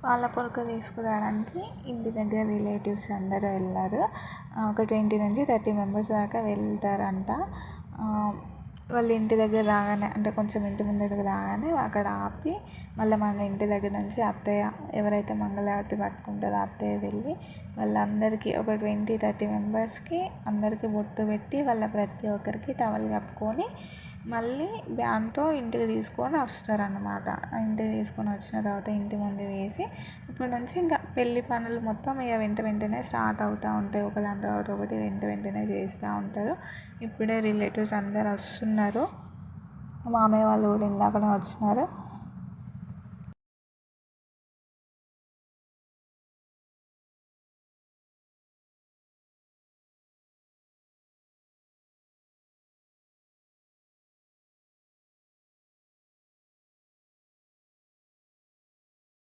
పాల పొరక తీసుకురావడానికి ఇంటి దగ్గర రిలేటివ్స్ అందరూ వెళ్ళారు. ఒక 20 నుంచి 30 మెంబర్స్ దాకా వెళ్తారంట. వాళ్ళ ఇంటి దగ్గర రాగానే, అంటే కొంచెం ఇంటి ముందరికి రాగానే అక్కడ ఆపి, మళ్ళీ మన ఇంటి దగ్గర నుంచి అత్తయ్య, ఎవరైతే మంగళహారతి పట్టుకుంటుందో అత్తయ్య వెళ్ళి వాళ్ళందరికీ ఒక 20-30 మెంబర్స్కి అందరికీ బొట్టు పెట్టి, వాళ్ళ ప్రతి ఒక్కరికి టవల్ కప్పుకొని మళ్ళీ బ్యాన్తో ఇంటికి తీసుకొని వస్తారన్నమాట. ఇంటికి తీసుకొని వచ్చిన తర్వాత ఇంటి ముందు వేసి, ఇప్పటి నుంచి ఇంకా పెళ్ళి పనులు మొత్తం ఇక వెంటనే స్టార్ట్ అవుతూ ఉంటాయి. ఒకదాని తర్వాత ఒకటి వెంటనే చేస్తూ ఉంటారు. ఇప్పుడే రిలేటివ్స్ అందరు వస్తున్నారు. మామయ్య వాళ్ళు కూడా ఇందాకనే వచ్చినారు.